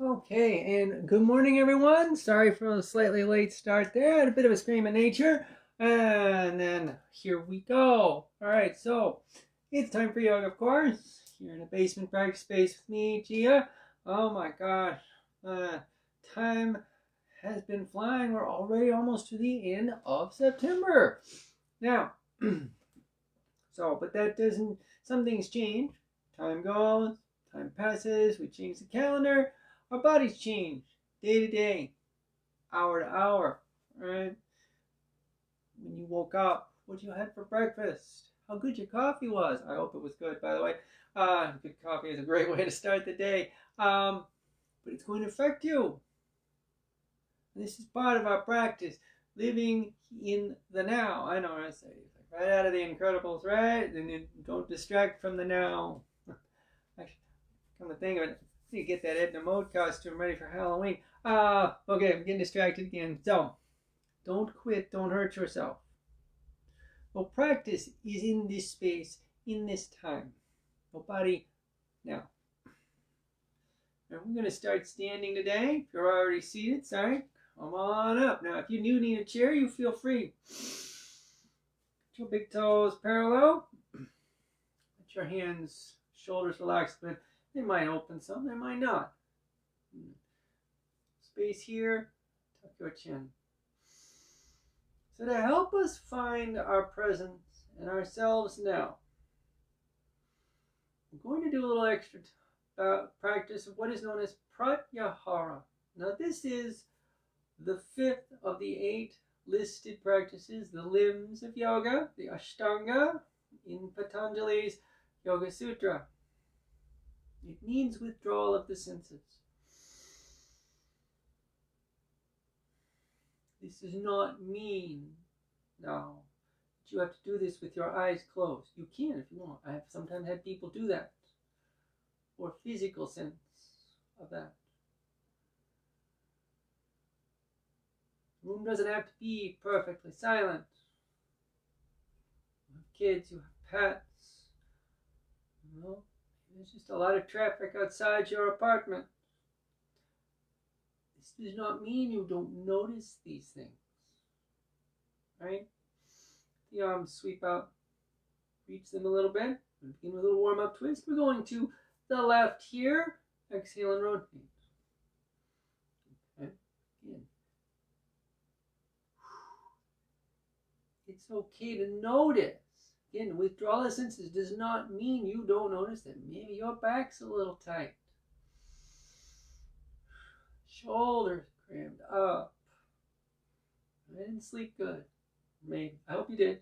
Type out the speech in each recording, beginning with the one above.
Okay, and good morning, everyone. Sorry for a slightly late start there. I had a bit of a scream of nature. And then here we go. All right, so it's time for yoga, of course. Here in a basement practice space with me, Jiya. Oh my gosh. Uh, Time has been flying. We're already almost to the end of September. Now, but that doesn't, some things change. Time goes, time passes, we change the calendar, our bodies change day to day, hour to hour, right? When you woke up, what you had for breakfast, how good your coffee was. I hope it was good, by the way. Good coffee is a great way to start the day. But it's going to affect you. This is part of our practice, living in the now. I know I say right out of The Incredibles, right? And then don't distract from the now. Actually, come to think of it, I need to get that Edna Mode costume ready for Halloween. Okay, I'm getting distracted again. So, don't quit, don't hurt yourself. Well, practice is in this space, in this time. Nobody, now. Now we're going to start standing today. If you're already seated, sorry, come on up. Now, if you do need a chair, you feel free. Put your big toes parallel. Let your hands, shoulders relaxed, but they might open some, they might not. Space here, tuck your chin. So to help us find our presence and ourselves now, we're going to do a little extra practice of what is known as pratyahara. Now this is the fifth of the 8 listed practices, the limbs of yoga, the Ashtanga in Patanjali's Yoga Sutra. It means withdrawal of the senses. This does not mean now that you have to do this with your eyes closed. You can if you want. I have sometimes had people do that. Or physical sense of that. The room doesn't have to be perfectly silent. You have kids, you have pets. There's just a lot of traffic outside your apartment. This does not mean you don't notice these things. Right? The arms sweep out. Reach them a little bit. Begin with a little warm-up twist. We're going to the left here. Exhale and rotate. Okay. Again. It's okay to notice. Again, withdrawal of senses does not mean you don't notice that maybe your back's a little tight. Shoulders crammed up. I didn't sleep good. Maybe. I hope you did.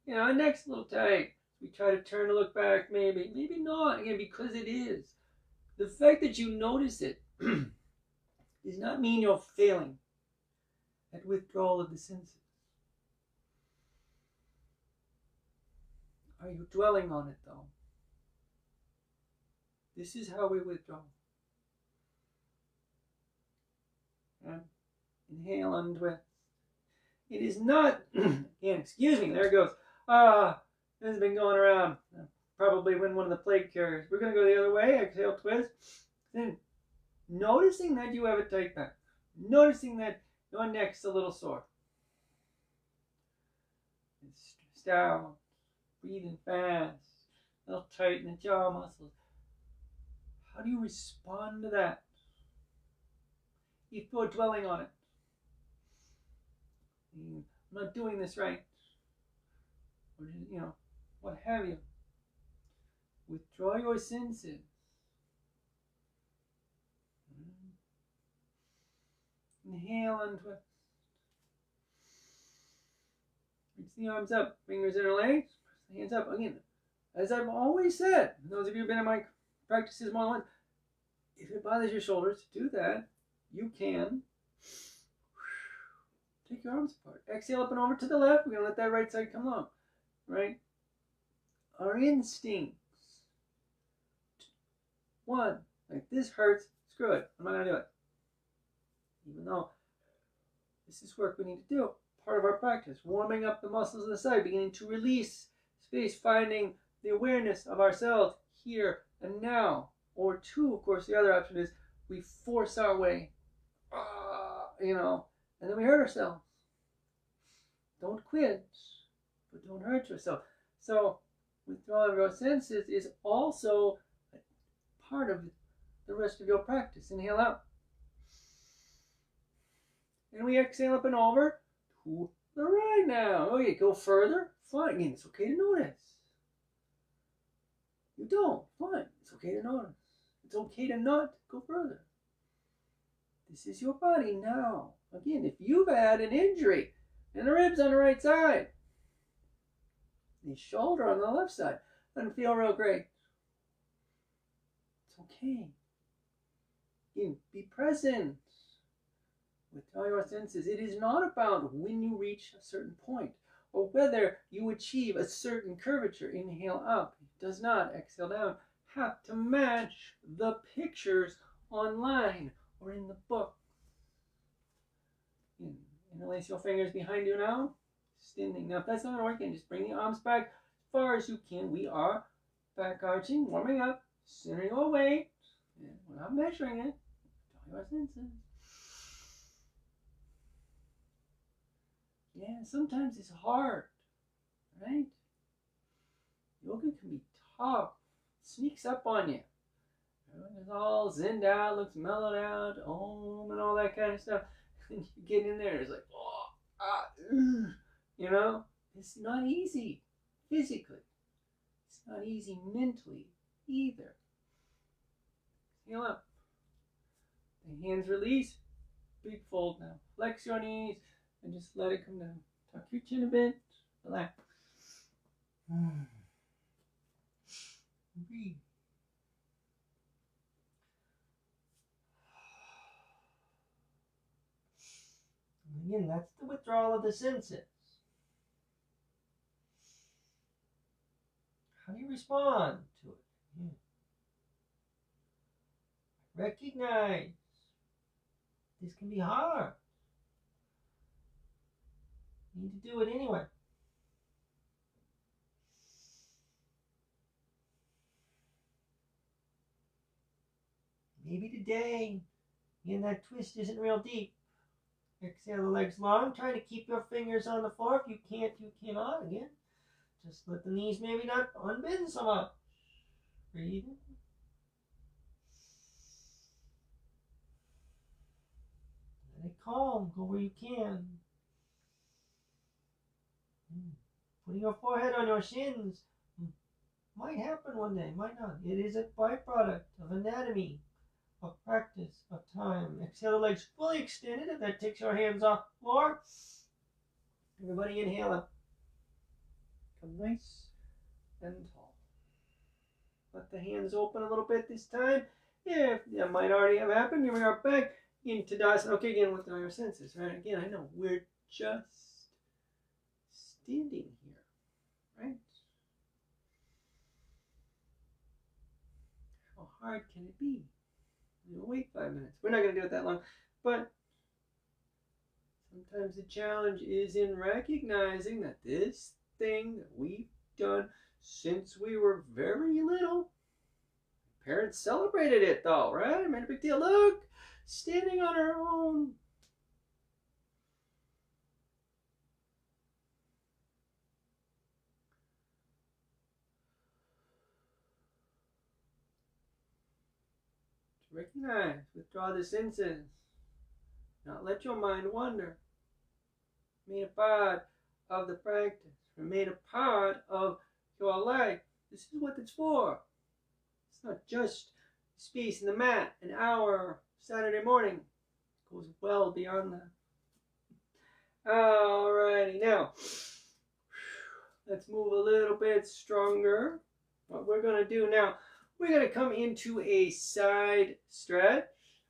Neck's a little tight. We try to turn to look back, maybe. Maybe not. Again, because it is. The fact that you notice it does not mean you're failing at withdrawal of the senses. Are you dwelling on it, though? This is how we withdraw. And inhale, untwist. It is not, again, excuse me, there it goes. This has been going around. Probably when one of the plague carriers. We're going to go the other way. Exhale, twist. Then, noticing that you have a tight back. Noticing that your neck's a little sore. It's stressed out. Breathing fast. A little tight in the jaw muscles. How do you respond to that? If you're dwelling on it. I'm not doing this right. Or, what have you. Withdraw your senses. Inhale and twist. Reach the arms up, fingers interlaced, press the hands up. Again, as I've always said, those of you who've been in my practices more than once, if it bothers your shoulders, do that. You can. Take your arms apart. Exhale up and over to the left. We're going to let that right side come along. Right? Our instincts. 1, like this hurts, screw it. I'm not going to do it. Even though this is work we need to do. Part of our practice. Warming up the muscles of the side. Beginning to release space. Finding the awareness of ourselves here and now. Or 2, of course, the other option is we force our way, and then we hurt ourselves. Don't quit, but don't hurt yourself. So withdrawal of your senses is also part of the rest of your practice. Inhale out. And we exhale up and over to the right now. Okay, go further. Fine. Again, it's okay to notice. You don't. Fine. It's okay to notice. It's okay to not go further. This is your body now. Again, if you've had an injury in the ribs on the right side, the shoulder on the left side, doesn't feel real great. It's okay. Again, be present with all your senses. It is not about when you reach a certain point or whether you achieve a certain curvature. Inhale up. It does not, exhale down, have to match the pictures online or in the book. Interlace your fingers behind you now. Standing. Now, if that's not working, just bring the arms back as far as you can. We are back arching, warming up, centering your weight. We're not measuring it. Your senses. Yeah, sometimes it's hard, right? Yoga can be tough. It sneaks up on you. Everyone's all zenned out, looks mellowed out, and all that kind of stuff. And you get in there, it's like, it's not easy physically. It's not easy mentally either. Heel up. The hands release. Big fold now. Flex your knees and just let it come down. Tuck your chin a bit. Relax. Breathe. Again, that's the withdrawal of the senses. How do you respond to it? Yeah. Recognize this can be hard. You need to do it anyway. Maybe today, that twist isn't real deep. Exhale the legs long. Try to keep your fingers on the floor. If you can't, you cannot. Again, just let the knees maybe not unbend so much. Breathe in. Let it calm. Go where you can. Putting your forehead on your shins might happen one day, might not. It is a byproduct of anatomy, of practice, of time. Exhale the legs fully extended. If that takes your hands off the floor, everybody inhale up. Come nice and tall. Let the hands open a little bit this time. If that might already have happened, here we are back in Tadasana. Okay, again, with all your senses, right? Again, I know we're just standing here, right? How hard can it be? We'll wait 5 minutes. We're not going to do it that long, but sometimes the challenge is in recognizing that this thing that we've done since we were very little, parents celebrated it though, right? Made a big deal. Look, standing on our own. Recognize, withdraw the senses. Not let your mind wander. Made a part of the practice. Made a part of your life. This is what it's for. It's not just space in the mat, an hour Saturday morning. It goes well beyond that. Alrighty, now let's move a little bit stronger. What we're going to do now, we're going to come into a side stretch.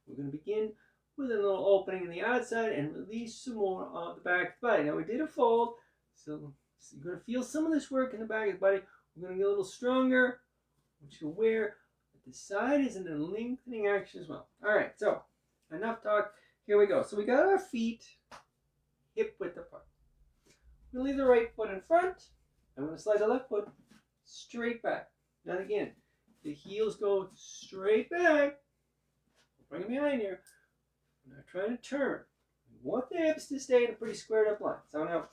We're going to begin with a little opening in the outside and release some more of the back of the body. Now we did a fold, so you're going to feel some of this work in the back of the body. We're going to get a little stronger, which you're aware that the side is in a lengthening action as well. All right, so enough talk. Here we go. So we got our feet hip width apart. We're going to leave the right foot in front. I'm going to slide the left foot straight back. Now again, the heels go straight back. Bring them behind you. I'm not trying to turn. You want the hips to stay in a pretty squared up line. So now,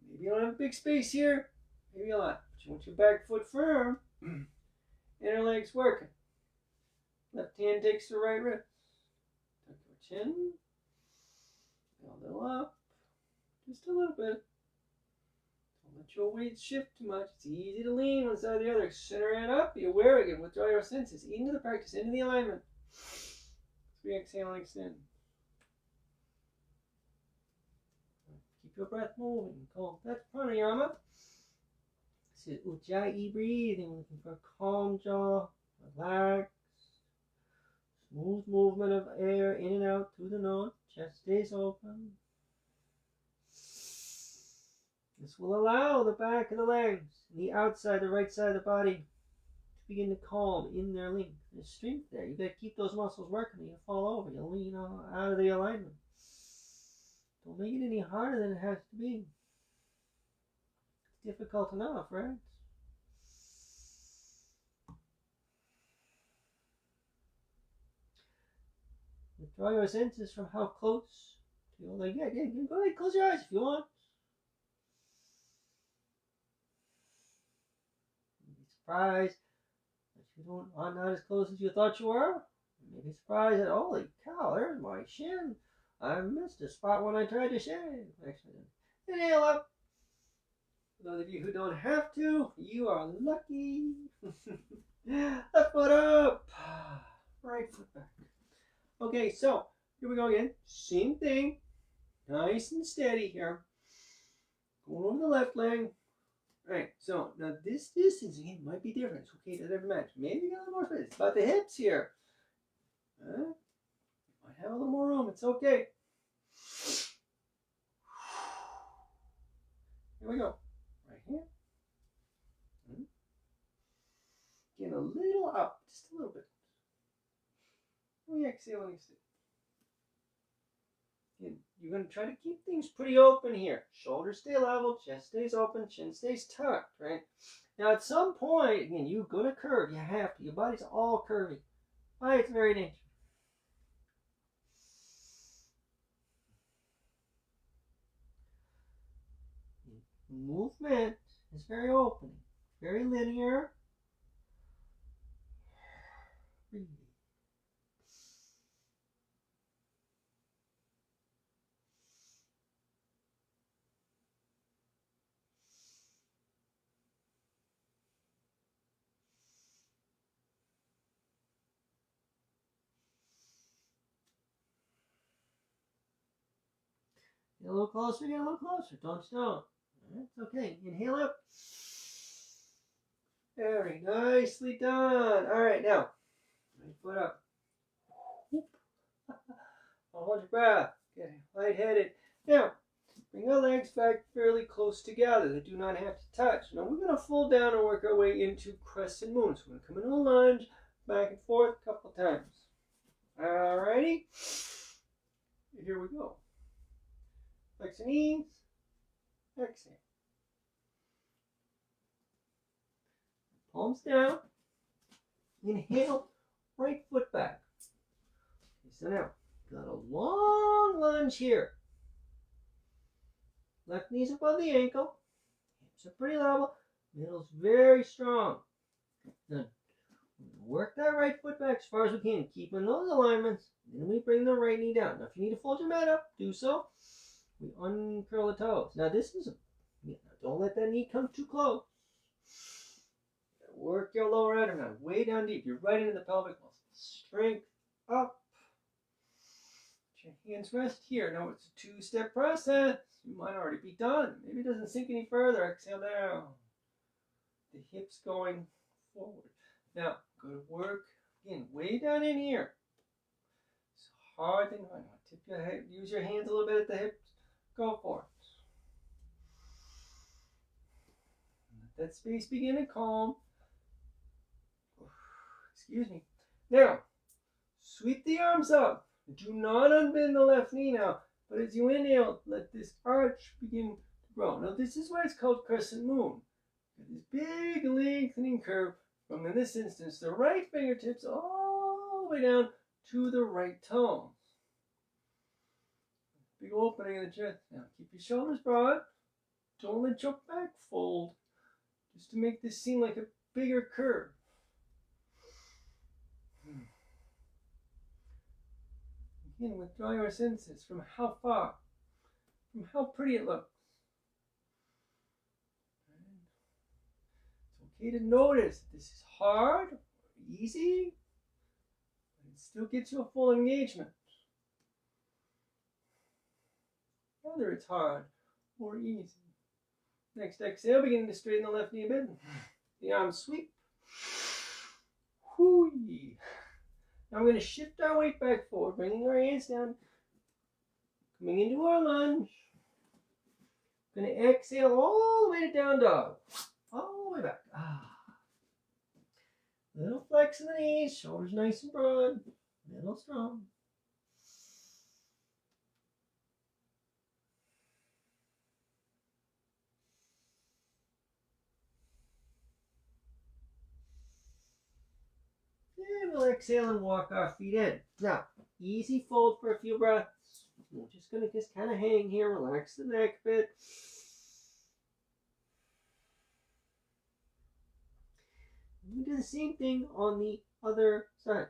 maybe you don't have a big space here. Maybe a lot. But you want your back foot firm. Inner leg's working. Left hand takes the right wrist. Tuck your chin. Build it up. Just a little bit. Don't let your weight shift too much. It's easy to lean one side or the other. Center it up. Be aware again. Withdraw your senses into the practice, into the alignment. As we exhale and extend. Keep your breath moving. Calm. That's pranayama. This is Ujjayi breathing. Looking for a calm jaw. Relax. Smooth movement of air in and out through the nose. Chest stays open. This will allow the back of the legs, the outside, the right side of the body to begin to calm in their length. There's strength there. You got to keep those muscles working. You fall over. You lean out of the alignment. Don't make it any harder than it has to be. It's difficult enough, right? Withdraw your senses from how close to your leg. Yeah, go ahead, close your eyes if you want. Be surprised that you are not as close as you thought you were. You may be surprised that, holy cow, there's my shin. I missed a spot when I tried to shave. Actually, inhale up. For those of you who don't have to, you are lucky. Left foot up. Right foot back. Okay, so here we go again. Same thing. Nice and steady here. Going over the left leg. Right, so now this distance again might be different. It's okay to every match. Maybe you got a little more space. It's about the hips here. Might have a little more room. It's okay. Here we go. Right here. Get a little up. Just a little bit. We exhale and extend. Again, you're going to try to keep things pretty open here. Shoulders stay level, chest stays open, chin stays tucked, right? Now at some point, again, you're going to curve. You have to. Your body's all curvy by its very nature. Movement is very open, very linear. Breathe. Get a little closer, get a little closer. Don't stop. It's okay. Inhale up. Very nicely done. All right, now, right foot up. Hold your breath. Get lightheaded. Now, bring the legs back fairly close together. They do not have to touch. Now, we're going to fold down and work our way into crescent moon. So we're going to come into a lunge, back and forth a couple times. All righty. Here we go. Flex your knees. Exhale. Palms down. Inhale. Right foot back. Okay, so now, got a long lunge here. Left knee's above the ankle. Hips are pretty level. Middle's very strong. Then work that right foot back as far as we can, keeping those alignments. Then we bring the right knee down. Now, if you need to fold your mat up, do so. We uncurl the toes. Now, this is don't let that knee come too close. Work your lower abdomen way down deep. You're right into the pelvic muscle. Strength up. Let your hands rest here. Now it's a two-step process. You might already be done. Maybe it doesn't sink any further. Exhale down. The hips going forward. Now, go to work again, way down in here. It's hard thing. Tip your head. Use your hands a little bit at the hips. Go for it. Let that space begin to calm. Excuse me. Now, sweep the arms up. Do not unbend the left knee now. But as you inhale, let this arch begin to grow. Now, this is why it's called crescent moon. This big lengthening curve from, in this instance, the right fingertips all the way down to the right tones. Big opening in the chest. Now keep your shoulders broad. Don't let your back fold. Just to make this seem like a bigger curve. Again, withdraw your senses from how far, from how pretty it looks. It's okay to notice that this is hard, or easy, but it still gets you a full engagement. Whether it's hard or easy. Next exhale, beginning to straighten the left knee a bit. The arms sweep. Whoo-yee. Now we're going to shift our weight back forward, bringing our hands down, coming into our lunge. We're going to exhale all the way to down dog. All the way back. Little flex in the knees, shoulders nice and broad, middle strong. And we'll exhale and walk our feet in. Now, easy fold for a few breaths. We're just going to kind of hang here, relax the neck a bit. We do the same thing on the other side.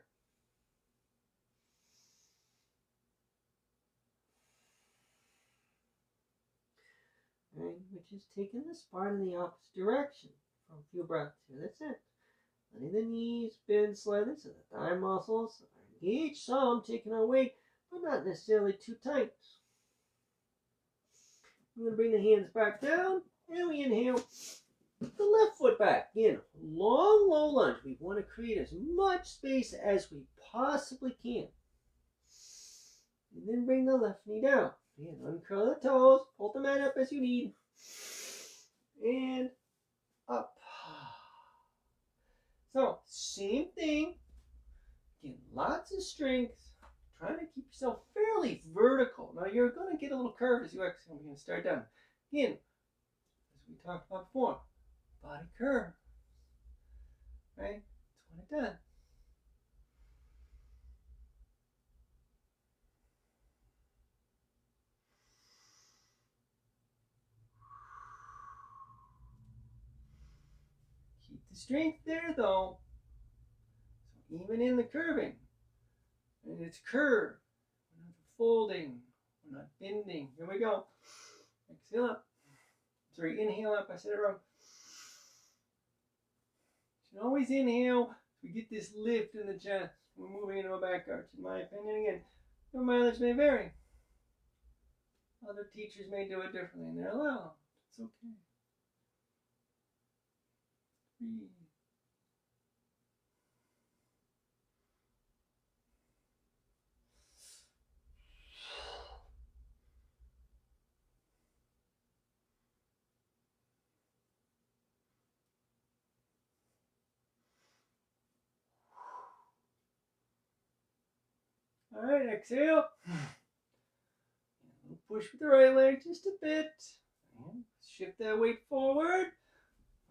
Right, which is taking the spine in the opposite direction for a few breaths here. That's it. Letting the knees bend slightly so the thigh muscles are engaged some, taking our weight, but not necessarily too tight. We're going to bring the hands back down, and we inhale the left foot back. Again, long, low lunge. We want to create as much space as we possibly can. And then bring the left knee down. Again, uncurl the toes, pull the mat up as you need. And up. So, same thing. Again, lots of strength. Trying to keep yourself fairly vertical. Now, you're going to get a little curve as you exhale. We're going to start down. Again, as we talked about before, body curve. Right? That's what it does. Keep the strength there, though. So even in the curving, and it's curved. We're not folding. We're not bending. Here we go. Exhale up. Sorry, inhale up. I said it wrong. You should always inhale. We get this lift in the chest. We're moving into a back arch. In my opinion, again, your mileage may vary. Other teachers may do it differently, and they're allowed. It's okay. Breathe. All right, exhale. Push with the right leg just a bit. And shift that weight forward.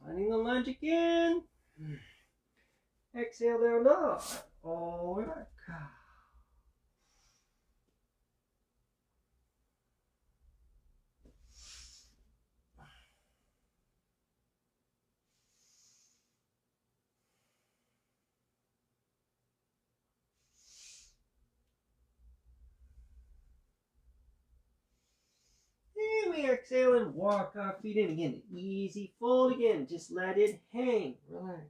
Finding the lunge again. Exhale down dog. All the way back. And we exhale and walk our feet in again. Easy fold again. Just let it hang. Relax.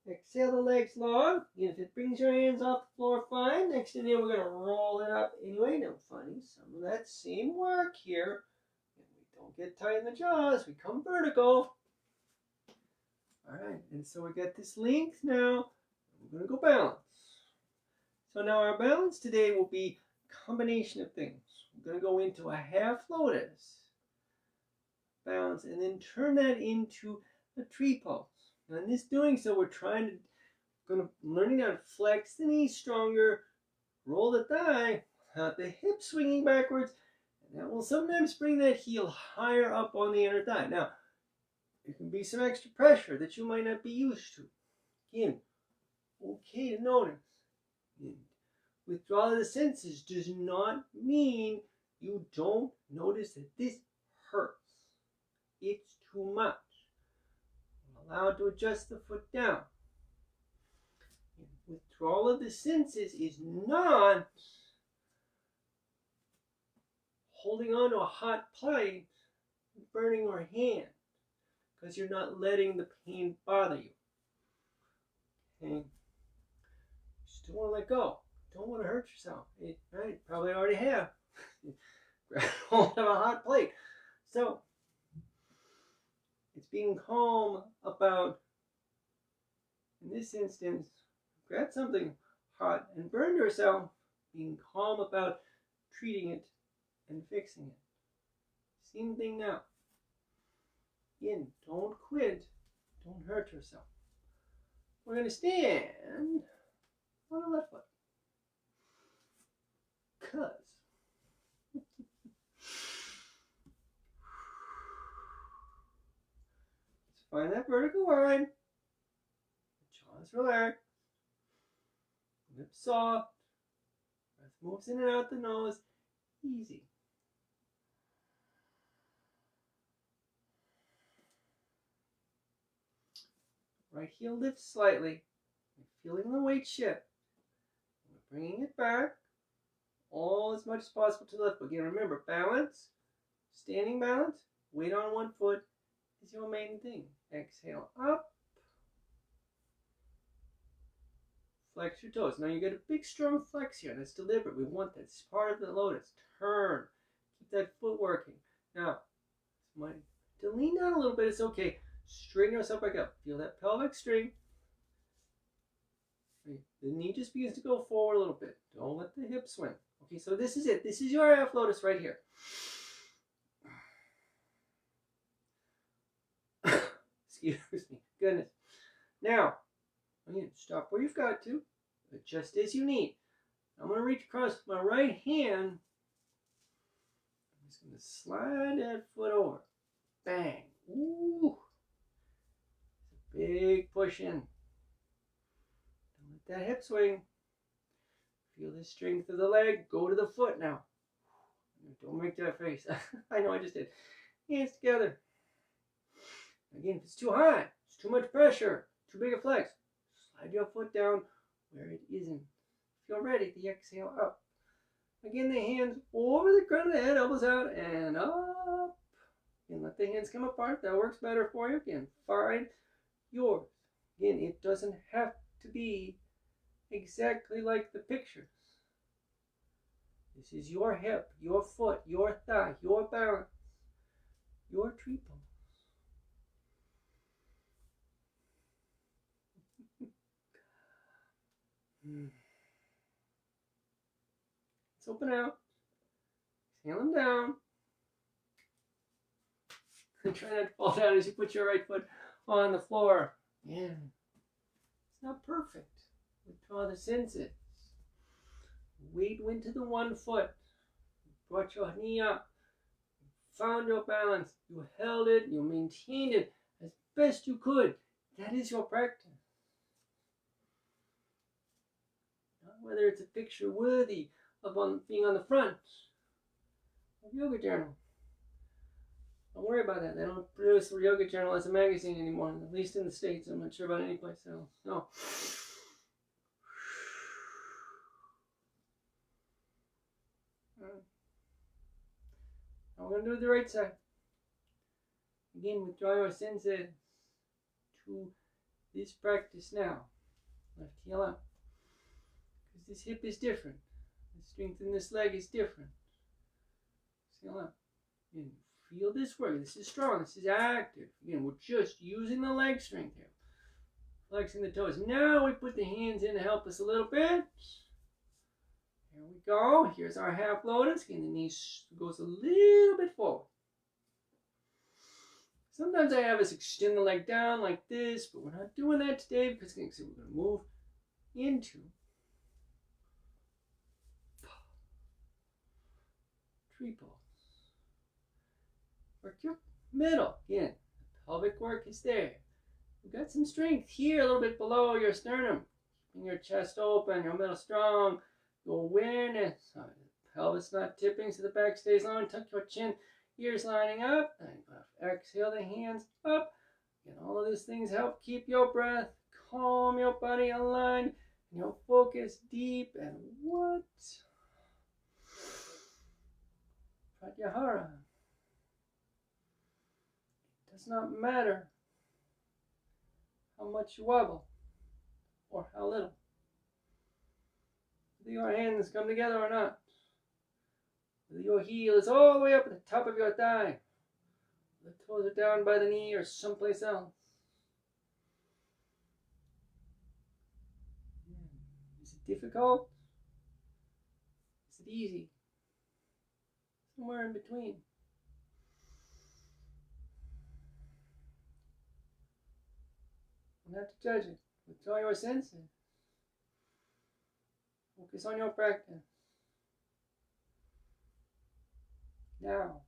Exhale the legs long. And if it brings your hands off the floor, fine. Next inhale, we're going to roll it up anyway. Now finding some of that same work here. And we don't get tight in the jaws. We come vertical. All right, and so we got this length now. We're going to go balance. So now our balance today will be combination of things. We're going to go into a half lotus, bounce, and then turn that into a tree pose. Now in this doing so, we're learning how to flex the knee stronger, roll the thigh, the hip swinging backwards, and that will sometimes bring that heel higher up on the inner thigh. Now, there can be some extra pressure that you might not be used to. Again, okay to notice. Withdrawal of the senses does not mean you don't notice that this hurts. It's too much. Allow it to adjust the foot down. Withdrawal of the senses is not holding on to a hot plate and burning your hand because you're not letting the pain bother you. Okay? Just don't want to let go. Don't want to hurt yourself. Right? Probably already have. Grab hold of a hot plate. So, it's being calm about, in this instance, grab something hot and burn yourself, being calm about treating it and fixing it. Same thing now. Again, don't quit. Don't hurt yourself. We're going to stand on the left foot. Because find that vertical line. Jaws relaxed. Lips soft. Breath moves in and out the nose. Easy. Right heel lifts slightly. You're feeling the weight shift. We're bringing it back all as much as possible to the left. Again, remember, balance, standing balance, weight on one foot is your main thing. Exhale up. Flex your toes. Now you get a big strong flex here. That's deliberate. We want that. It's part of the lotus. Turn. Keep that foot working. Now, to lean down a little bit, it's okay. Straighten yourself back up. Feel that pelvic string. The knee just begins to go forward a little bit. Don't let the hip swing. Okay, so this is it. This is your half lotus right here. Excuse me. Goodness. Now, again, stop where you've got to, but just as you need. I'm going to reach across my right hand. I'm just going to slide that foot over. Bang. Ooh. It's a big push in. Don't let that hip swing. Feel the strength of the leg. Go to the foot now. Don't make that face. I know I just did. Hands together. Again, if it's too high, it's too much pressure, too big a flex, slide your foot down where it isn't. If you're ready, the exhale up. Again, the hands over the crown of the head, elbows out, and up. And let the hands come apart. That works better for you. Again, find yours. Again, it doesn't have to be exactly like the pictures. This is your hip, your foot, your thigh, your balance, your tree pose. Let's open out. Exhale them down. And try not to fall down as you put your right foot on the floor. Yeah. It's not perfect. Withdraw the senses. Weight went to the one foot. Brought your knee up. Found your balance. You held it. You maintained it as best you could. That is your practice. Whether it's a picture worthy of being on the front of Yoga Journal. Don't worry about that. They don't produce the Yoga Journal as a magazine anymore, at least in the States. I'm not sure about any place else. No. Now we're going to do the right side. Again, withdraw your senses to this practice now. Left heel up. This hip is different. The strength in this leg is different. Exhale up. And feel this work. This is strong. This is active. Again, we're just using the leg strength here. Flexing the toes. Now we put the hands in to help us a little bit. Here we go. Here's our half lotus. Again, the knee goes a little bit forward. Sometimes I have us extend the leg down like this, but we're not doing that today because we're going to move into tree pose. Work your middle. Again, pelvic work is there. We've got some strength here, a little bit below your sternum. Keeping your chest open, your middle strong. Your awareness. Pelvis not tipping so the back stays long. Tuck your chin. Ears lining up. And exhale the hands up. And all of these things help keep your breath, calm your body aligned, and your focus deep. And what? Pratyahara. It does not matter how much you wobble or how little. Whether your hands come together or not. Whether your heel is all the way up at the top of your thigh. The toes are down by the knee or someplace else. Is it difficult? Is it easy? Somewhere in between. Not to judge it. Withdraw your senses. Focus on your practice. Now,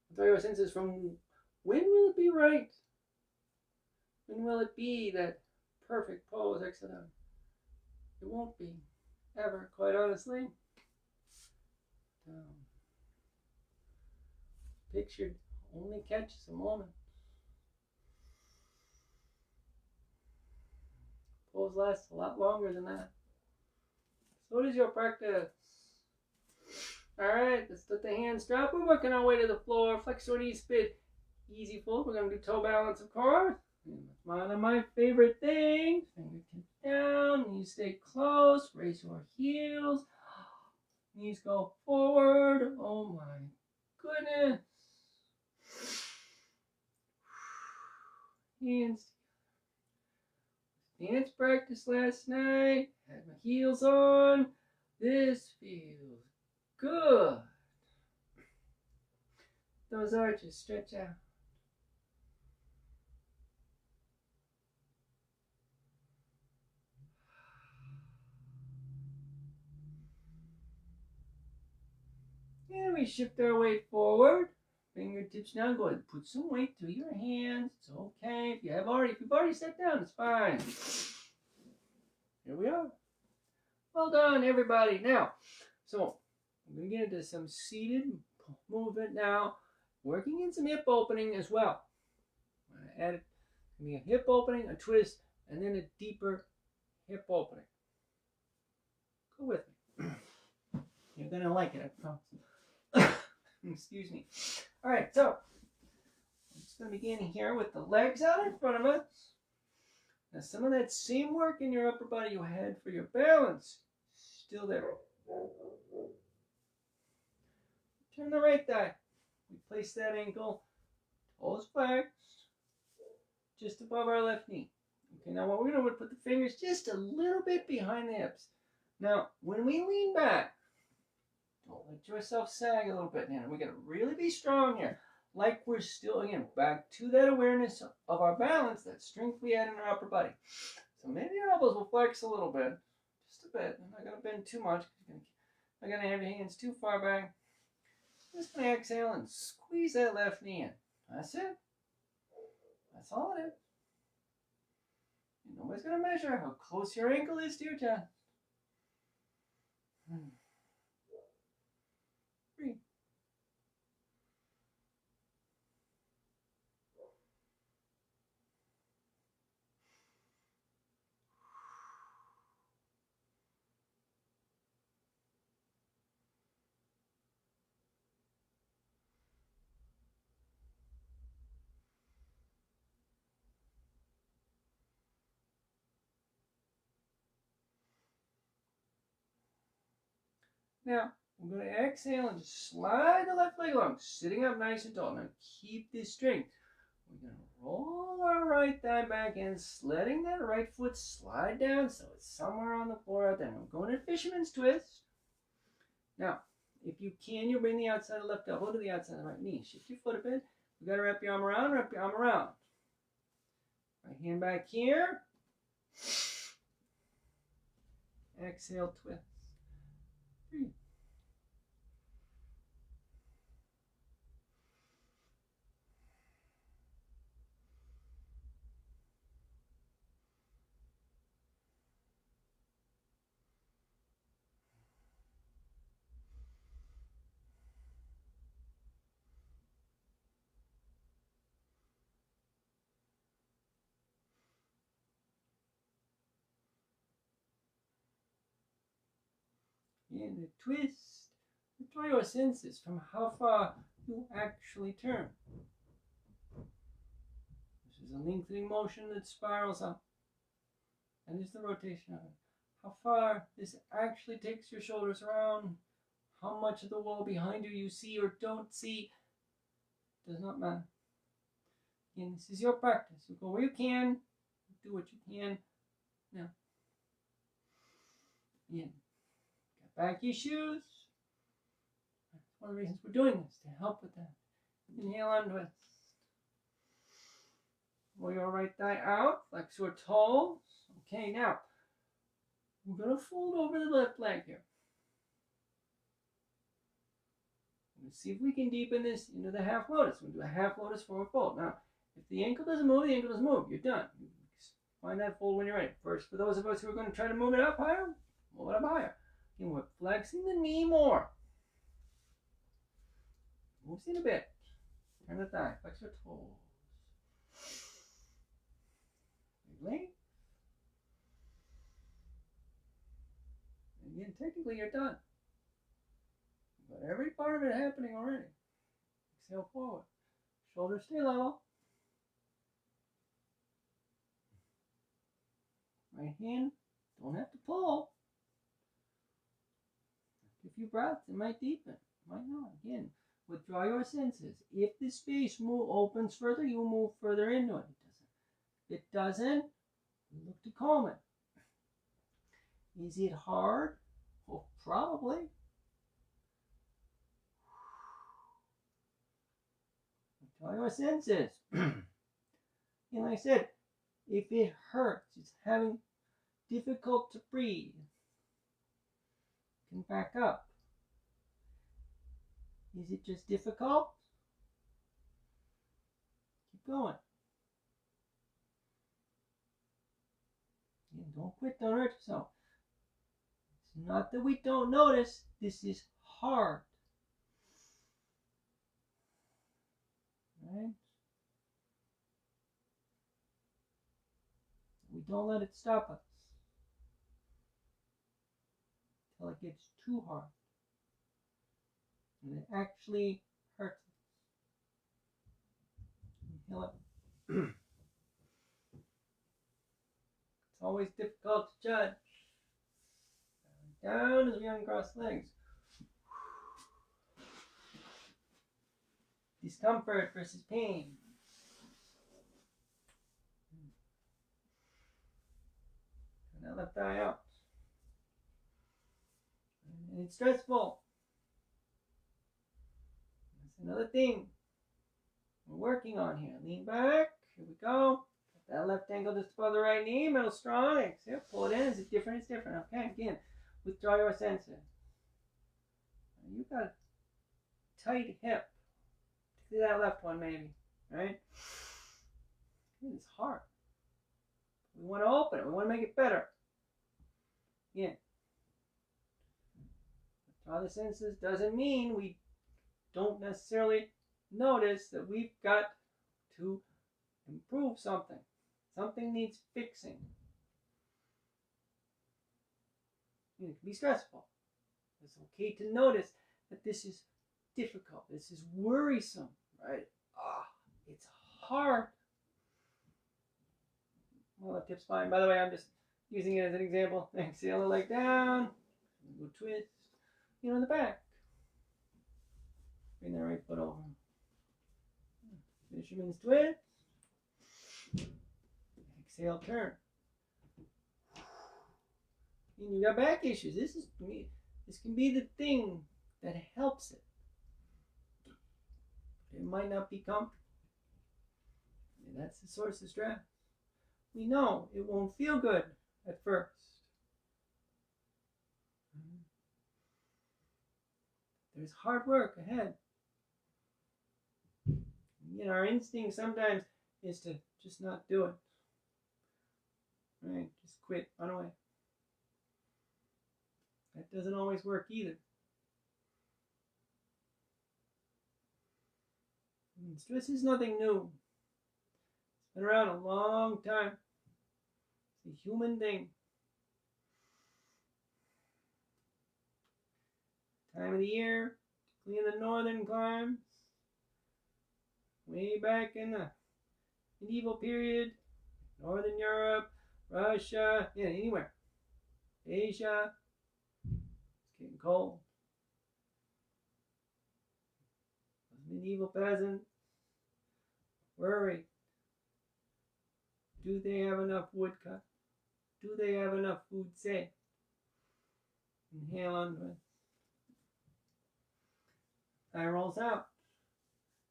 withdraw your senses from when will it be right? When will it be that perfect pose, etc.? It won't be, ever, quite honestly. Pictured only catches a moment. Pose lasts a lot longer than that. So does your practice. Alright, let's let the hands drop. We're working our way to the floor. Flex your knees, spit. Easy fold. We're going to do toe balance, of course. One of my favorite things. Fingertips down. Knees stay close. Raise your heels. Knees go forward. Oh my goodness. Hands. Dance practice last night. Had my heels on. This feels good. Those arches stretch out. And we shift our weight forward. Fingertips down. Go ahead and put some weight through your hands. It's okay. If you've already sat down, it's fine. Here we are. Well done, everybody. Now, so I'm going to get into some seated movement now. Working in some hip opening as well. I'm going to add a hip opening, a twist, and then a deeper hip opening. Go with me. You're going to like it, I promise. Excuse me. All right, so I'm just going to begin here with the legs out in front of us. Now, some of that same work in your upper body you had for your balance, still there. Turn the right thigh. We place that ankle, toes flexed, just above our left knee. Okay, now what we're going to put the fingers just a little bit behind the hips. Now, when we lean back, don't let yourself sag a little bit. Now, we're going to really be strong here. Like we're still, again, back to that awareness of our balance, that strength we had in our upper body. So maybe your elbows will flex a little bit. Just a bit. I'm not going to bend too much. I'm not going to have your hands too far back. Just going to exhale and squeeze that left knee in. That's it. That's all it is. And nobody's going to measure how close your ankle is to your chest. Breathe. Now, I'm going to exhale and just slide the left leg along, sitting up nice and tall. Now, keep this strength. We're going to roll our right thigh back in, letting that right foot slide down so it's somewhere on the floor out there. I'm going to fisherman's twist. Now, if you can, you bring the outside of the left elbow to the outside of the right knee. Shift your foot a bit. You got to wrap your arm around, wrap your arm around. Right hand back here. Exhale, twist. Breathe. And the twist. Withdraw your senses from how far you actually turn. This is a lengthening motion that spirals up. That is the rotation of it. How far this actually takes your shoulders around, how much of the wall behind you see or don't see, does not matter. Again, this is your practice. You go where you can, do what you can. Now, again, get back your shoes. That's one of the reasons we're doing this, to help with that. Inhale and twist. Roll your right thigh out, flex your toes. Okay, now, we're going to fold over the left leg here. Let's see if we can deepen this into the half lotus. We'll do a half lotus forward fold. Now, if the ankle doesn't move, the ankle doesn't move. You're done. Find that fold when you're ready. First, for those of us who are going to try to move it up higher, move it up higher. Again, we're flexing the knee more. Moves in a bit. Turn the thigh. Flex your toes. Big length. Again, technically you're done. But every part of it happening already. Exhale forward. Shoulders stay level. Right hand, don't have to pull. If you breath, it might deepen. Might not. Again, withdraw your senses. If the space opens further, you move further into it. If it doesn't, you look to calm it. Is it hard? Well, probably. Withdraw your senses. And like I said, if it hurts, it's having difficult to breathe, you can back up. Is it just difficult? Keep going. And don't quit, don't hurt yourself. It's not that we don't notice, this is hard. Right? We don't let it stop us until it gets too hard and it actually hurts us. Inhale up. It's always difficult to judge. Down as we uncross legs. Discomfort versus pain. Turn that left eye out. And it's stressful. That's another thing we're working on here. Lean back. Here we go. Put that left ankle just above the right knee. Middle strong. Exhale. Pull it in. Is it different? It's different. Okay. Again, withdraw your senses. You've got a tight hip. Particularly that left one, maybe. Right? It's hard. We want to open it. We want to make it better. Again. Withdraw the senses doesn't mean we don't necessarily notice that we've got to improve something. Something needs fixing. It can be stressful. It's okay to notice that this is difficult. This is worrisome, right? It's hard. Well, left hip's fine. By the way, I'm just using it as an example. Exhale the leg down. Go twist. In the back. Bring the right foot over. Fisherman's twist. Exhale, turn. And you got back issues. This This can be the thing that helps it. But it might not be comfortable. And that's the source of stress. We know it won't feel good at first. There's hard work ahead. Our instinct sometimes is to just not do it. Right? Just quit, run away. That doesn't always work either. And stress is nothing new. It's been around a long time. It's a human thing. Time of the year, particularly in the northern climes, way back in the medieval period, Northern Europe, Russia, anywhere. Asia, it's getting cold. Those medieval peasants worried. Do they have enough wood cut? Do they have enough food saved? Inhale onto it. Eye rolls out.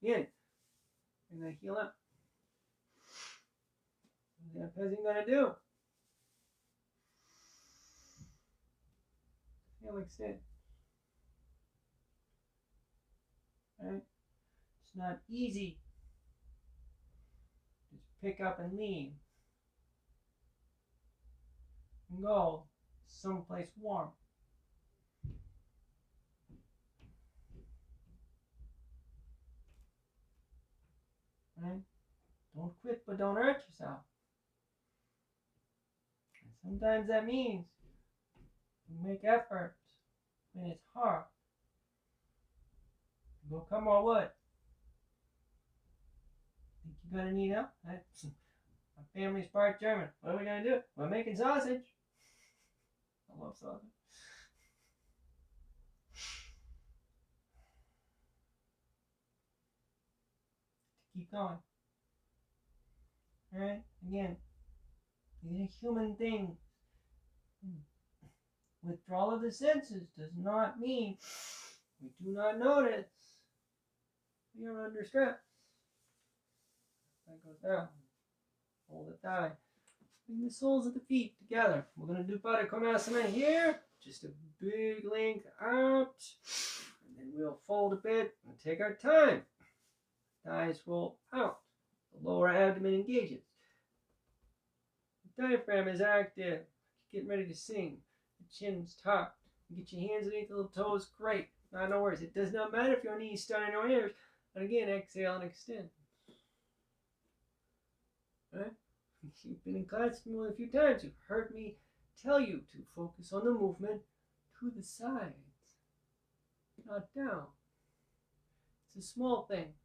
In. And I heal up. What's that peasant going to do? He'll extend. Right? It's not easy. Just pick up and leave. And go someplace warm. Right? Don't quit, but don't hurt yourself. And sometimes that means you make effort when it's hard. Go cut more wood. Think you're gonna need help? My family's part German. What are we gonna do? We're making sausage. I love sausage. Keep going. Alright? Again, these are human things. Withdrawal of the senses does not mean we do not notice we are under stress. That goes down. Hold it tight. Bring the soles of the feet together. We're going to do Pada Konasana here. Just a big length out. And then we'll fold a bit and take our time. Thighs roll out. The lower abdomen engages. The diaphragm is active. Getting ready to sing. The chin's tucked. Get your hands underneath the little toes. Great. No worries. It does not matter if your knees start on your ears. And again, exhale and extend. Right? You've been in class more than a few times. You've heard me tell you to focus on the movement to the sides, not down. It's a small thing.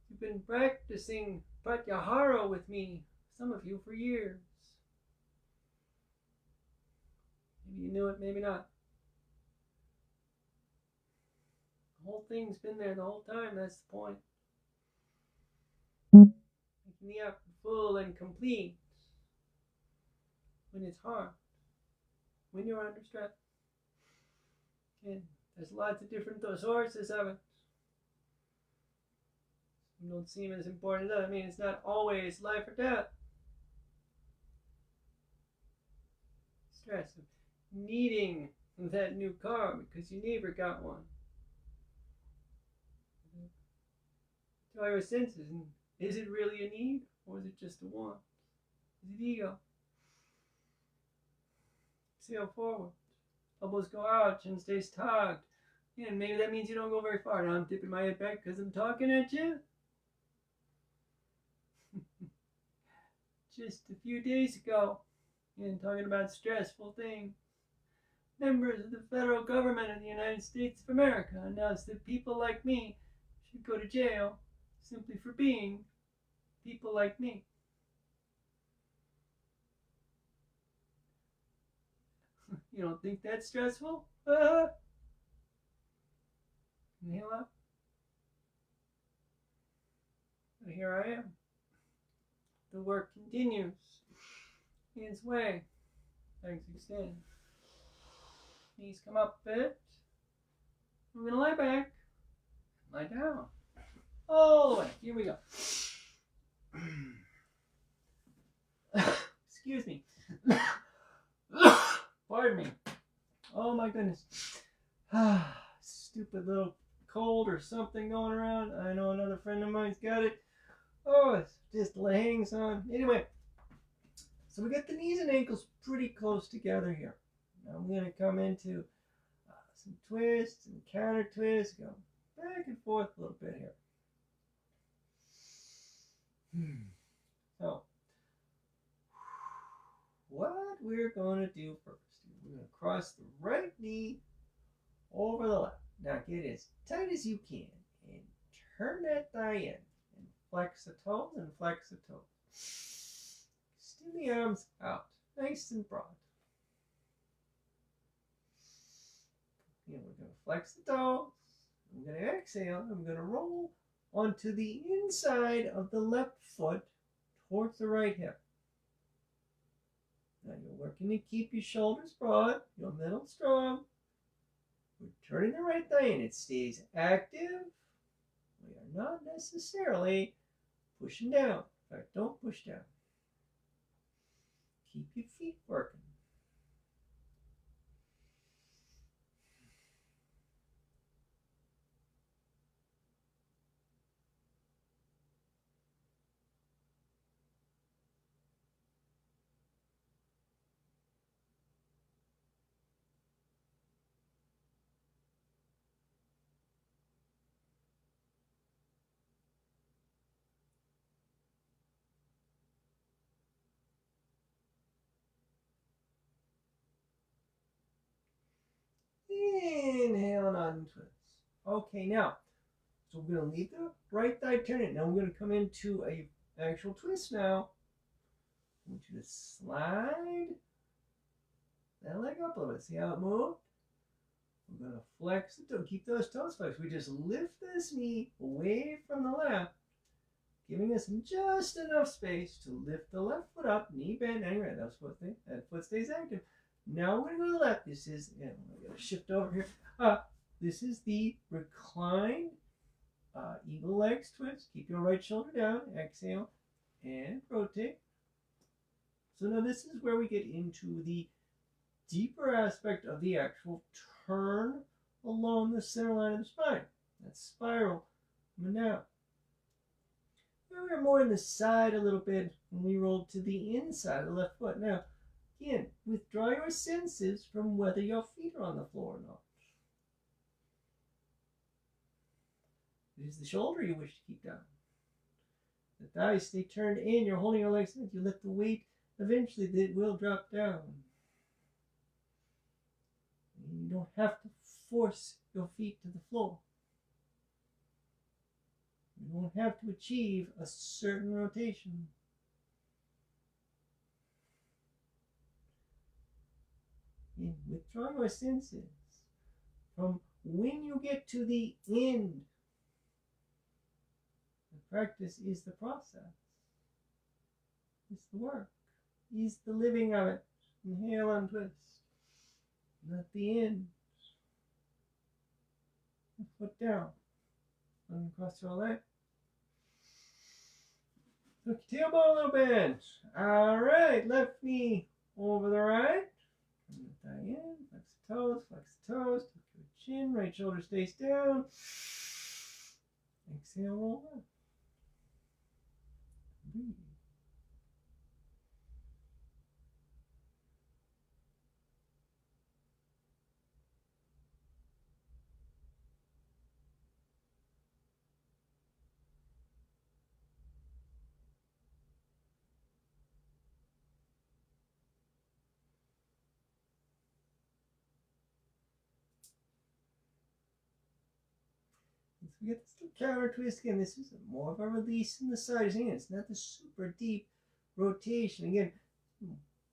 You've been practicing Pratyahara with me, some of you, for years. Maybe you knew it, maybe not. The whole thing's been there the whole time, that's the point. Making the effort full and complete when it's hard, when you're under stress. And there's lots of different sources of it. You don't seem as important as that. I mean, it's not always life or death. Stress of needing that new car because your neighbor got one. Try your senses. And is it really a need or is it just a want? Is it ego? Sail forward. Elbows go out, chin stays tucked. And maybe that means you don't go very far. Now I'm tipping my head back because I'm talking at you. Just a few days ago, and talking about stressful things, members of the federal government of the United States of America announced that people like me should go to jail simply for being people like me. You don't think that's stressful? Inhale up. But here I am. The work continues in its way. Legs extend. knees come up a bit. We're going to lie back. Lie down. All the way. Here we go. Excuse me. Pardon me. Oh my goodness. Stupid little cold or something going around. I know another friend of mine's got it. Oh, it's just hangs on. Anyway, so we got the knees and ankles pretty close together here. Now I'm going to come into some twists and counter twists. Go back and forth a little bit here. So, what we're going to do first, we're going to cross the right knee over the left. Now get as tight as you can and turn that thigh in and flex the toes and flex the toes. Extend the arms out, nice and broad. And we're going to flex the toes. I'm going to exhale. I'm going to roll onto the inside of the left foot towards the right hip. Now you're working to keep your shoulders broad, your middle strong. We're turning the right thigh in. It stays active. We are not necessarily pushing down. In fact, don't push down. Keep your feet working. Inhale and out and twist. Okay, now, so we're going to leave the right thigh turning. Now we're going to come into a actual twist now. I want you to slide that leg up a little bit. See how it moved? We're going to flex the toe. Keep those toes flexed. We just lift this knee away from the left, giving us just enough space to lift the left foot up, knee bend, anyway, that foot stays active. Now we're going to go to the left. This is, I'm going to shift over here. This is the reclined eagle legs twist. Keep your right shoulder down. Exhale and rotate. So now this is where we get into the deeper aspect of the actual turn along the center line of the spine. That spiral. Now, we were more in the side a little bit when we rolled to the inside of the left foot. Now, again, withdraw your senses from whether your feet are on the floor or not. It is the shoulder you wish to keep down. The thighs stay turned in. You're holding your legs in. If you let the weight, eventually it will drop down. You don't have to force your feet to the floor. You don't have to achieve a certain rotation. And withdraw your senses from when you get to the end. The practice is the process. It's the work. It's the living of it. Inhale and twist. Not the end. Foot down. Uncross your leg. Look your tailbone a little bit. Alright, left knee over the right. Turn the thigh in. Flex the toes. Flex the toes. Tuck your chin. Right shoulder stays down. Exhale, roll up. Breathe. We get this little counter twist again. This is more of a release in the side. Again, it's not the super deep rotation. Again,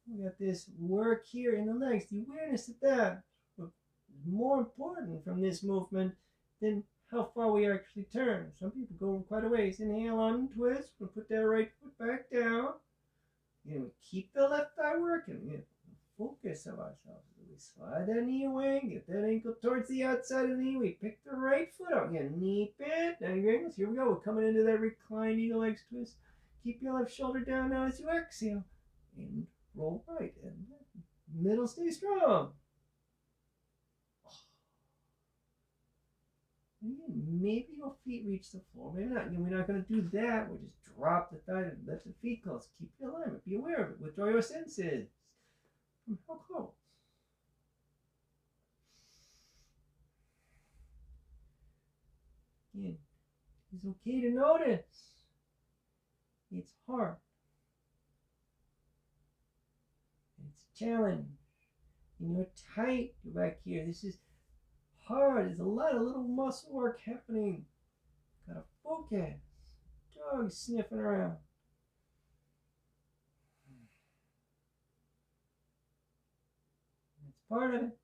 we got this work here in the legs. The awareness of that is more important from this movement than how far we actually turn. Some people go quite a ways. Inhale, untwist. We'll put that right foot back down. We keep the left thigh working. Focus of ourselves. We slide that knee away, get that ankle towards the outside of the knee. We pick the right foot up. Again, knee bent, 90 angles. Here we go. We're coming into that reclined eagle legs twist. Keep your left shoulder down now as you exhale. And roll right. And middle, stay strong. Again, maybe your feet reach the floor. Maybe not. Again, we're not going to do that. We'll just drop the thigh and let the feet close. Keep your alignment. Be aware of it. Withdraw your senses. From how close? Again, it's okay to notice. It's hard. It's a challenge. And you're tight. You're back here. This is hard. There's a lot of little muscle work happening. Gotta focus. Dog sniffing around. That's part of it.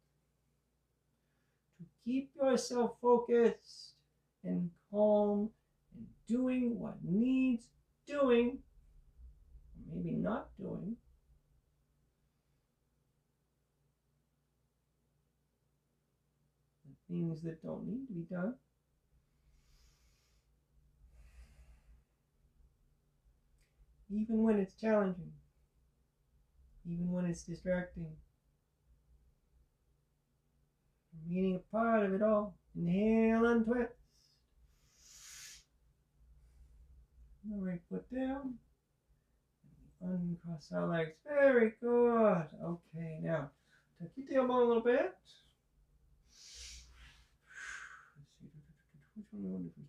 To keep yourself focused and calm and doing what needs doing, or maybe not doing. The things that don't need to be done. Even when it's challenging, even when it's distracting. Meaning a part of it all. Inhale, untwist. The right foot down. Uncross our legs. Very good. Okay, now tuck your tailbone a little bit. Which one we want to do?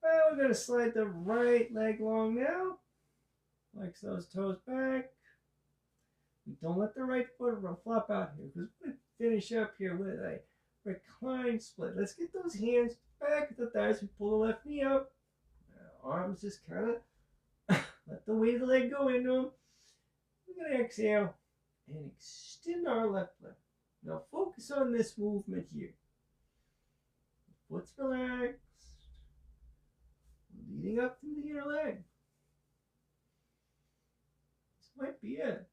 Well, we're going to slide the right leg long now. Flex those toes back. We don't let the right foot flop out here because we're going to finish up here with a recline split. Let's get those hands back at the thighs. We pull the left knee up. Arms just kind of let the weight of the leg go into them. We're going to exhale and extend our left leg. Now focus on this movement here. The foot's relaxed. Leading up through the inner leg. This might be it.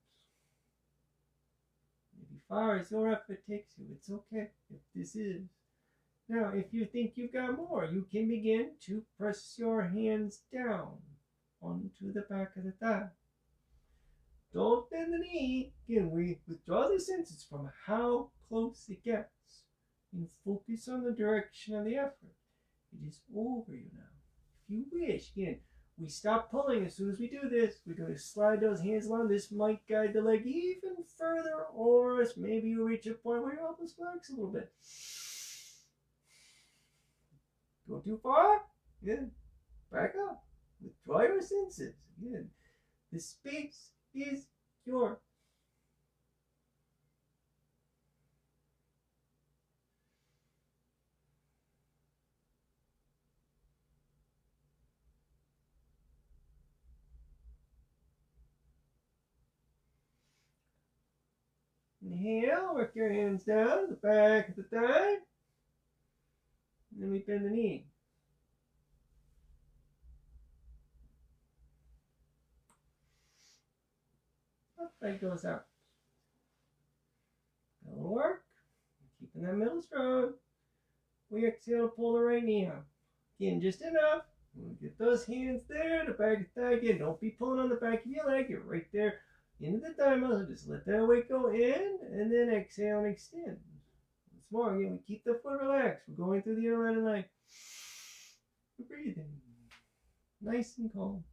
Maybe far as your effort takes you. It's okay if this is. Now, if you think you've got more, you can begin to press your hands down onto the back of the thigh. Don't bend the knee. Again, we withdraw the senses from how close it gets and focus on the direction of the effort. It is over you now. If you wish, again, we stop pulling as soon as we do this. We're going to slide those hands along. This might guide the leg even further over us. Maybe you reach a point where your elbows flex a little bit. Go too far? Again, back up. Withdraw your senses. Again, the space is yours. Inhale, work your hands down to the back of the thigh. And then we bend the knee. Left leg goes out. A little work. Keeping that middle strong. We exhale to pull the right knee up. Again, just enough. We'll get those hands there, the back of the thigh. Again, don't be pulling on the back of your leg. You're right there into the thigh muscle. Just let that weight go in, and then exhale and extend. Once more, again, we keep the foot relaxed. We're going through the inner line of the leg. We're breathing. Nice and calm.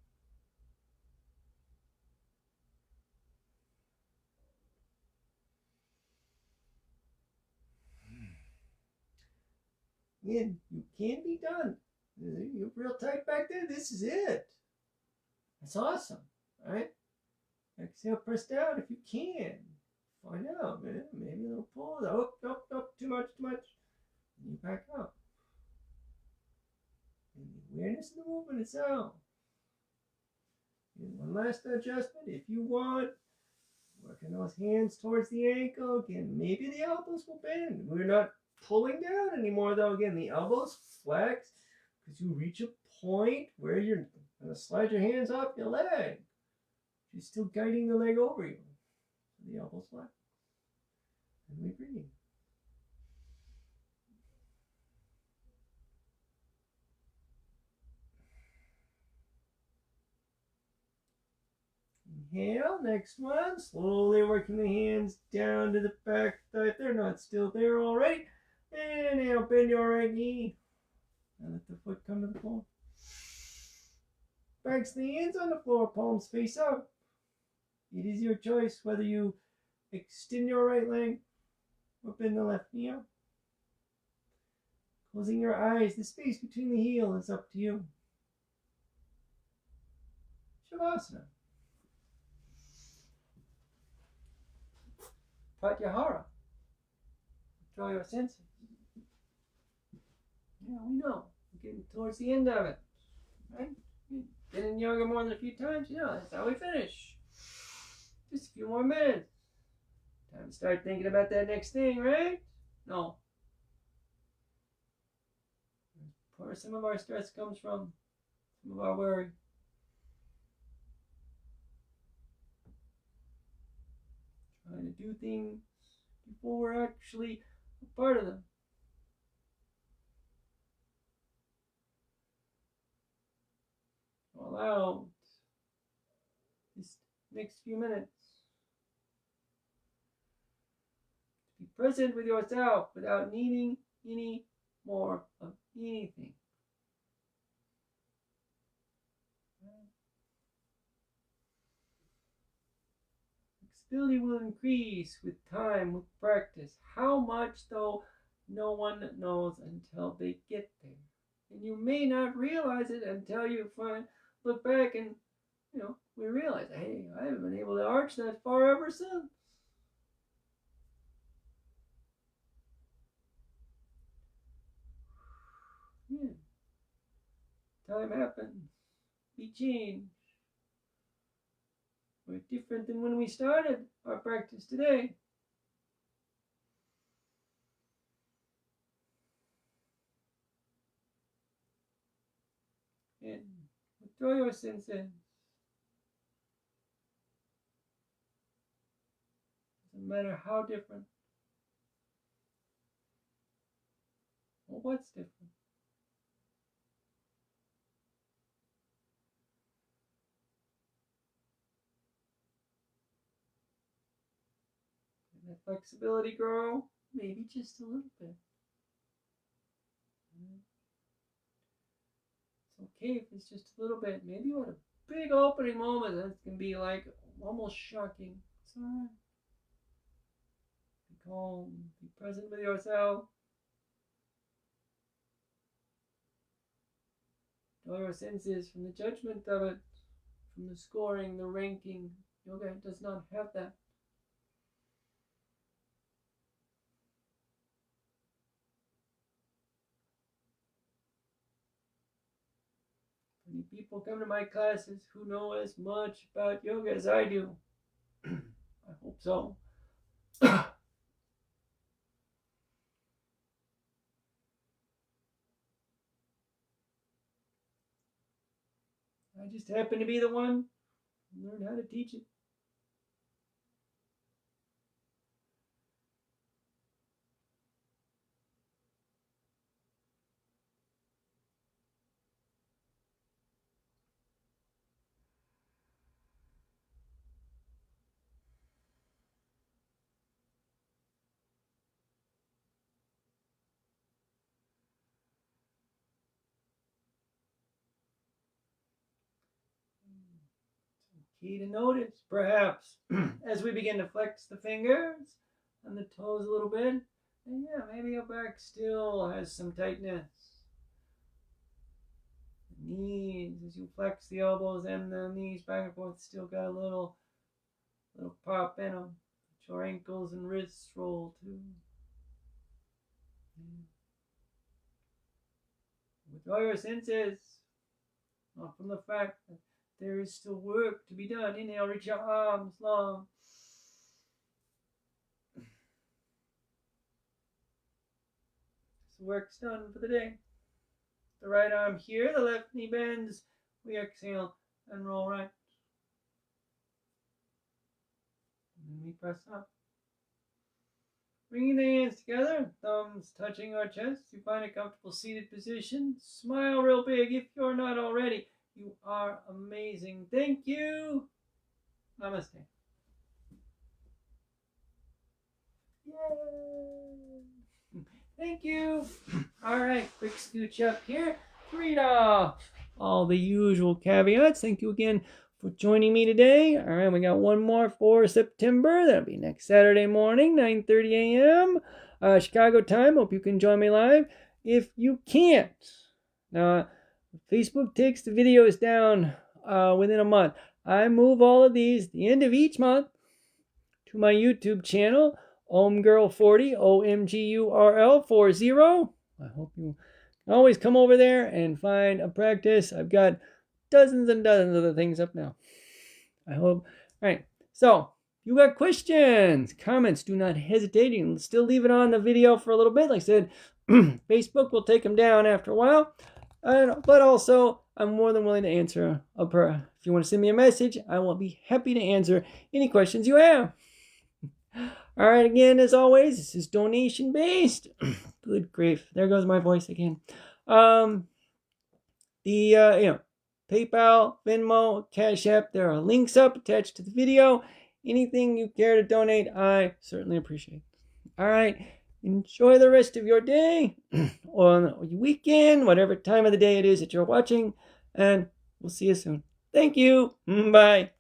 Again, you can be done. You're real tight back there. This is it. That's awesome, right? Exhale, press down if you can. Find out, man. Maybe a little pull. Up, too much. And you back up. And the awareness of the movement itself. And one last adjustment, if you want. Working those hands towards the ankle. Again, maybe the elbows will bend. We're not pulling down anymore, though. Again, the elbows flex because you reach a point where you're going to slide your hands off your leg. You're still guiding the leg over you. The elbows flex. And we breathe. Inhale, next one. Slowly working the hands down to the back thigh if they're not still there already. Inhale, bend your right knee. And let the foot come to the floor. Backs the hands on the floor, palms face out. It is your choice whether you extend your right leg or bend the left knee out. Closing your eyes, the space between the heel is up to you. Shavasana. Pratyahara. Draw your senses. Yeah, we know. We're getting towards the end of it. Right? Been in yoga more than a few times, you know, that's how we finish. Just a few more minutes. Time to start thinking about that next thing, right? No. Where some of our stress comes from, some of our worry. Trying to do things before we're actually a part of them. So allow this next few minutes to be present with yourself without needing any more of anything. Flexibility will increase with time, with practice. How much, though, no one knows until they get there. And you may not realize it until you look back and, we realize, hey, I haven't been able to arch that far ever since. Yeah. Time happens. We change. We're different than when we started our practice today. And withdraw your senses. Doesn't matter how different. Well, what's different? Can that flexibility grow? Maybe just a little bit. It's okay if it's just a little bit. Maybe you want a big opening moment that can be like almost shocking. It's alright. Be calm. Be present with yourself. Draw your senses from the judgment of it, from the scoring, the ranking. Yoga does not have that. Many people come to my classes who know as much about yoga as I do. I hope so. I just happen to be the one who learned how to teach it. Key to notice, perhaps, as we begin to flex the fingers and the toes a little bit, and yeah, maybe your back still has some tightness. The knees, as you flex the elbows and the knees back and forth, still got a little pop in them. Your ankles and wrists roll too. Withdraw your senses, not from the fact that there is still work to be done. Inhale, reach your arms long. So work's done for the day. The right arm here, the left knee bends. We exhale and roll right. And then we press up. Bringing the hands together, thumbs touching our chest. You find a comfortable seated position. Smile real big if you're not already. You are amazing. Thank you. Namaste. Yay. Thank you. All right, quick scooch up here. Read off all the usual caveats. Thank you again for joining me today. All right, we got one more for September. That'll be next Saturday morning, 9:30 a.m. Chicago time. Hope you can join me live. If you can't, now Facebook takes the videos down within a month. I move all of these at the end of each month to my YouTube channel, OMGurl40, OMGURL40. I hope you can always come over there and find a practice. I've got dozens and dozens of the things up now. I hope. All right. So, you got questions, comments, do not hesitate. You can still leave it on the video for a little bit. Like I said, Facebook will take them down after a while. But also, I'm more than willing to answer if you want to send me a message, I will be happy to answer any questions you have. All right, again, as always, this is donation based. Good grief, there goes my voice again. PayPal, Venmo, CashApp, there are links up attached to the video. Anything you care to donate, I certainly appreciate. All right, enjoy the rest of your day or your weekend, whatever time of the day it is that you're watching, and we'll see you soon. Thank you. Bye.